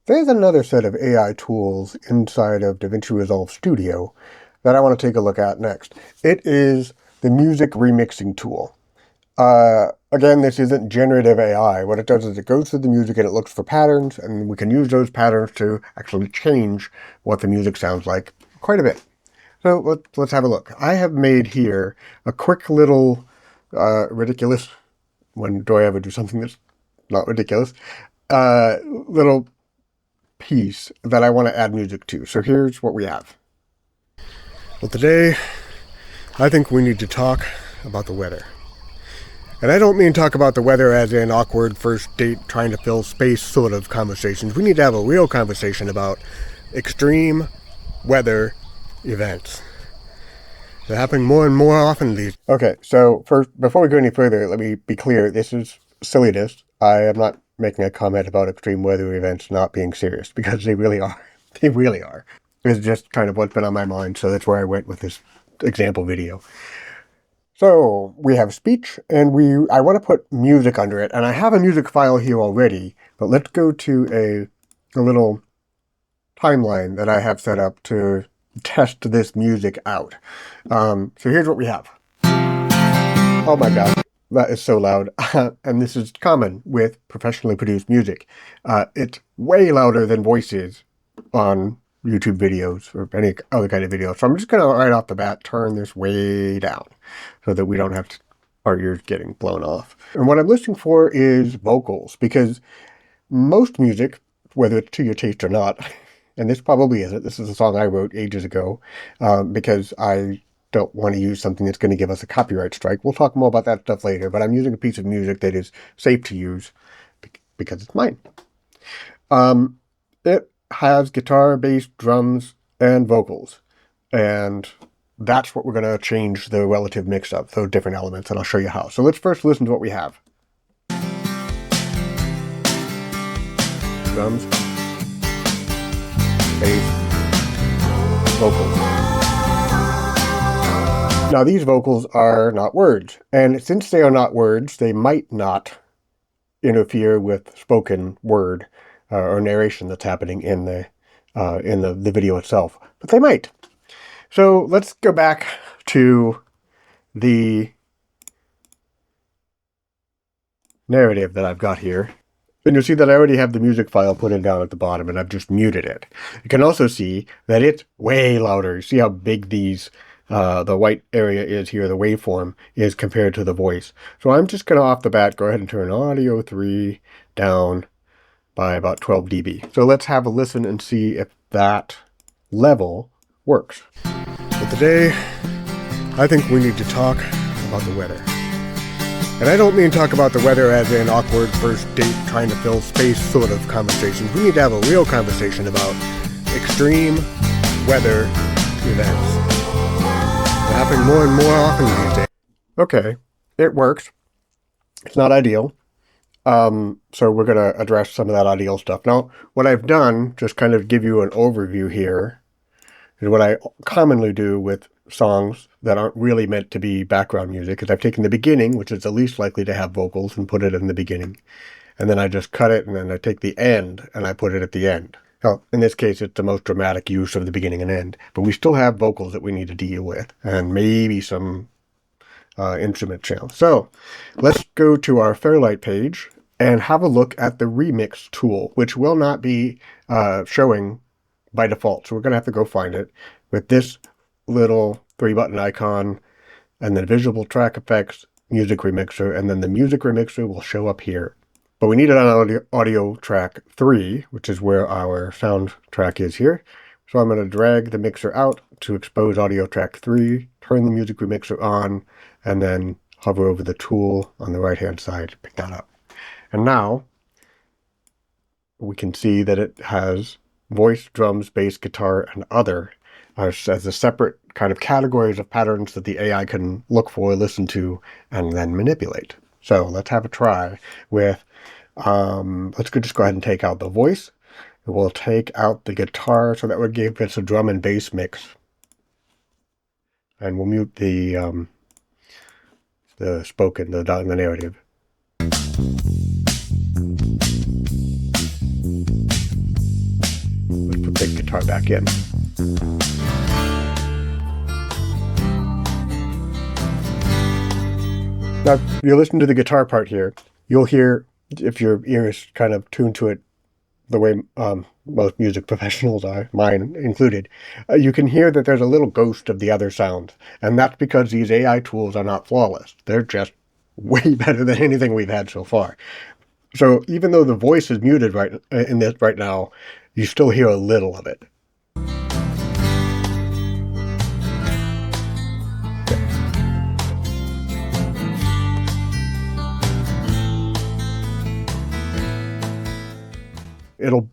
There's another set of AI tools inside of Davinci Resolve Studio that I want to take a look at next. It is the music remixing tool. Again, this isn't generative AI. What it does is it goes through the music and it looks for patterns, and we can use those patterns to actually change what the music sounds like quite a bit. So let's have a look. I have made here a quick little ridiculous, when do I ever do something that's not ridiculous, little piece that I want to add music to. So here's what we have. Well, today I think we need to talk about the weather. And I don't mean talk about the weather as in awkward first date trying to fill space sort of conversations. We need to have a real conversation about extreme weather events. They're happening more and more often these. Okay, so first, before we go any further, let me be clear. This is silliness. I am not making a comment about extreme weather events not being serious, because they really are. They really are. It's just kind of what's been on my mind, so that's where I went with this example video. So we have speech, and I want to put music under it, and I have a music file here already, but let's go to a little timeline that I have set up to test this music out. So here's what we have. Oh my God, that is so loud. And this is common with professionally produced music. It's way louder than voices on YouTube videos or any other kind of video. So I'm just going to right off the bat turn this way down so that we don't have our ears getting blown off. And what I'm listening for is vocals, because most music, whether it's to your taste or not, and this probably isn't. This is a song I wrote ages ago because I don't want to use something that's going to give us a copyright strike. We'll talk more about that stuff later, but I'm using a piece of music that is safe to use because it's mine. It has guitar, bass, drums, and vocals. And that's what we're going to change the relative mix of, those different elements, and I'll show you how. So let's first listen to what we have. Drums, bass, vocals. Now these vocals are not words, and since they are not words, they might not interfere with spoken word or narration that's happening in the video itself, but they might. So let's go back to the narrative that I've got here. And you'll see that I already have the music file put in down at the bottom, and I've just muted it. You can also see that it's way louder. You see how big these, the white area is here, the waveform is compared to the voice. So I'm just going to, off the bat, go ahead and turn audio 3 down by about 12 dB. So let's have a listen and see if that level works. But today, I think we need to talk about the weather. And I don't mean talk about the weather as in awkward first date trying to fill space sort of conversations. We need to have a real conversation about extreme weather events. They're happening more and more often these days. Okay, it works. It's not ideal. So we're going to address some of that ideal stuff. Now, what I've done, just kind of give you an overview here, is what I commonly do with songs that aren't really meant to be background music, is I've taken the beginning, which is the least likely to have vocals, and put it in the beginning. And then I just cut it, and then I take the end, and I put it at the end. Now, in this case, it's the most dramatic use of the beginning and end, but we still have vocals that we need to deal with, and maybe some instrument channels. So let's go to our Fairlight page and have a look at the Remix tool, which will not be showing by default. So we're going to have to go find it with this little 3-button icon, and then Visible Track Effects, Music Remixer, and then the Music Remixer will show up here. But we need it on audio track 3, which is where our sound track is here. So I'm going to drag the mixer out to expose audio track 3, turn the Music Remixer on, and then hover over the tool on the right-hand side to pick that up. And now we can see that it has voice, drums, bass, guitar, and other as a separate kind of categories of patterns that the AI can look for, listen to, and then manipulate. So let's have a try with, let's just go ahead and take out the voice. We'll take out the guitar, so that would give us a drum and bass mix. And we'll mute the spoken, the narrative. guitar back in. Now, if you listen to the guitar part here, you'll hear, if your ear is kind of tuned to it the way most music professionals are, mine included, you can hear that there's a little ghost of the other sound. And that's because these AI tools are not flawless. They're just way better than anything we've had so far. So even though the voice is muted in this right now, you still hear a little of it. It'll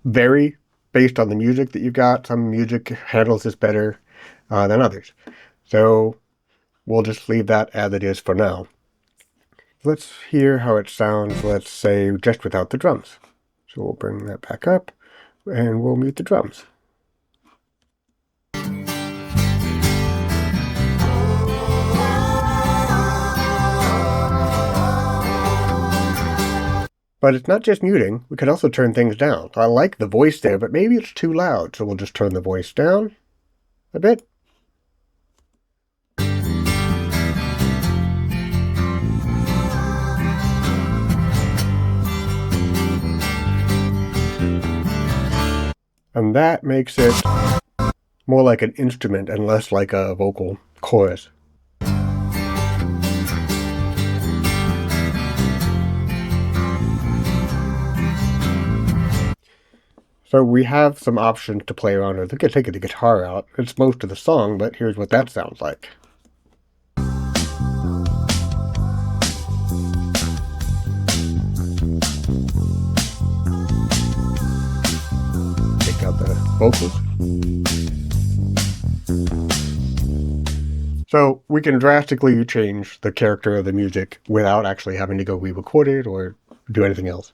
vary based on the music that you've got. Some music handles this better than others. So we'll just leave that as it is for now. Let's hear how it sounds, let's say, just without the drums. So we'll bring that back up and we'll mute the drums. But it's not just muting, we can also turn things down. I like the voice there, but maybe it's too loud, so we'll just turn the voice down a bit. And that makes it more like an instrument and less like a vocal chorus. So we have some options to play around with. We could take the guitar out. It's most of the song, but here's what that sounds like. Take out the vocals. So we can drastically change the character of the music without actually having to go re-record it or do anything else.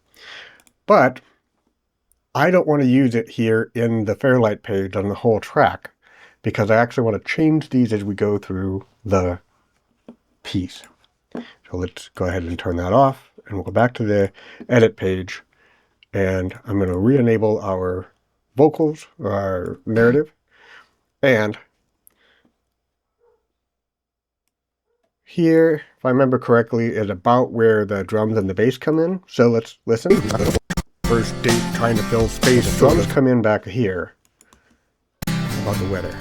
But I don't want to use it here in the Fairlight page on the whole track because I actually want to change these as we go through the piece. So let's go ahead and turn that off and we'll go back to the edit page and I'm going to re-enable our vocals, our narrative, and here, if I remember correctly, is about where the drums and the bass come in. So let's listen. First date trying to fill space. The drums come in back here about the weather.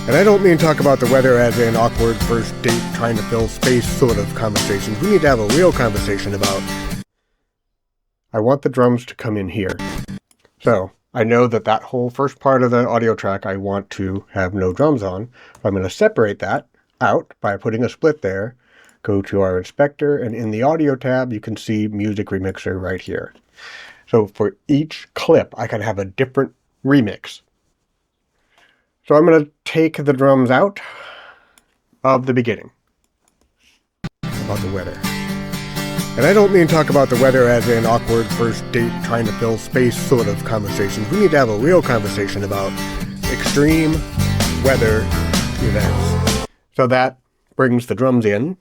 And I don't mean talk about the weather as in awkward first date trying to fill space sort of conversations. We need to have a real conversation about, I want the drums to come in here. So I know that that whole first part of the audio track I want to have no drums on. I'm going to separate that out by putting a split there. Go to our inspector and in the audio tab you can see Music Remixer right here. So for each clip, I can have a different remix. So I'm going to take the drums out of the beginning. About the weather. And I don't mean talk about the weather as in awkward first date trying to fill space sort of conversations. We need to have a real conversation about extreme weather events. So that brings the drums in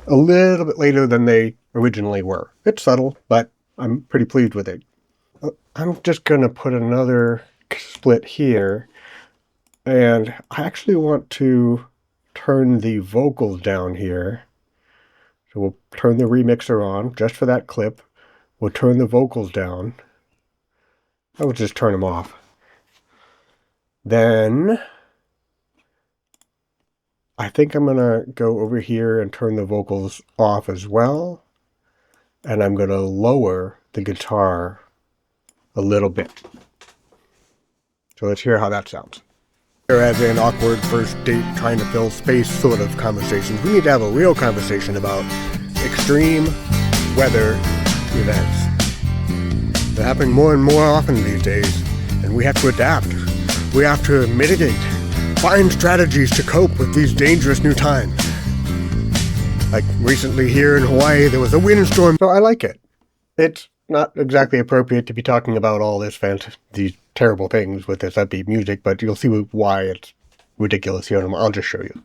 a little bit later than they originally were. It's subtle, but I'm pretty pleased with it. I'm just going to put another split here, and I actually want to turn the vocals down here. So we'll turn the remixer on just for that clip. We'll turn the vocals down. I will just turn them off. Then I think I'm going to go over here and turn the vocals off as well. And I'm going to lower the guitar a little bit. So let's hear how that sounds. As in awkward first date trying to fill space sort of conversations. We need to have a real conversation about extreme weather events. They're happening more and more often these days, and we have to adapt. We have to mitigate, find strategies to cope with these dangerous new times. Like recently here in Hawaii, there was a windstorm, so I like it. It's not exactly appropriate to be talking about all these terrible things with this upbeat music, but you'll see why it's ridiculous here, and I'll just show you.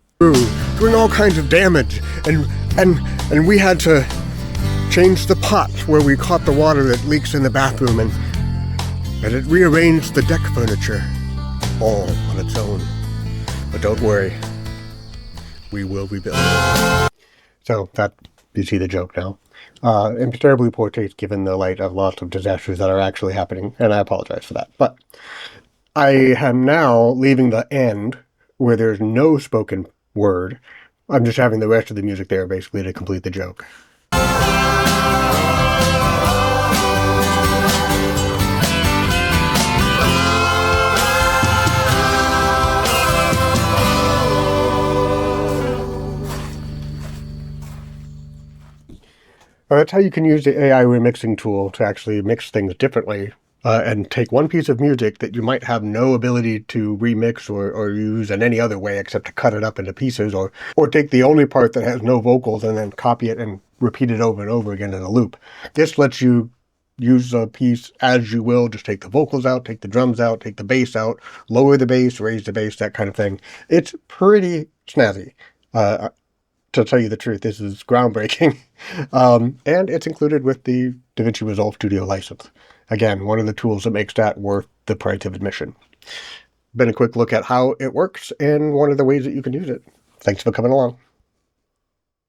Doing all kinds of damage, and we had to change the pot where we caught the water that leaks in the bathroom, and And it rearranged the deck furniture all on its own. But don't worry, we will rebuild. So that, you see the joke now. In terribly poor taste given the light of lots of disasters that are actually happening, and I apologize for that. But I am now leaving the end where there's no spoken word. I'm just having the rest of the music there basically to complete the joke. That's how you can use the AI remixing tool to actually mix things differently and take one piece of music that you might have no ability to remix or use in any other way except to cut it up into pieces, or take the only part that has no vocals and then copy it and repeat it over and over again in a loop. This lets you use a piece as you will, just take the vocals out, take the drums out, take the bass out, lower the bass, raise the bass, that kind of thing. It's pretty snazzy. To tell you the truth, this is groundbreaking. And it's included with the Davinci Resolve Studio license. Again, one of the tools that makes that worth the price of admission. Been a quick look at how it works and one of the ways that you can use it. Thanks for coming along.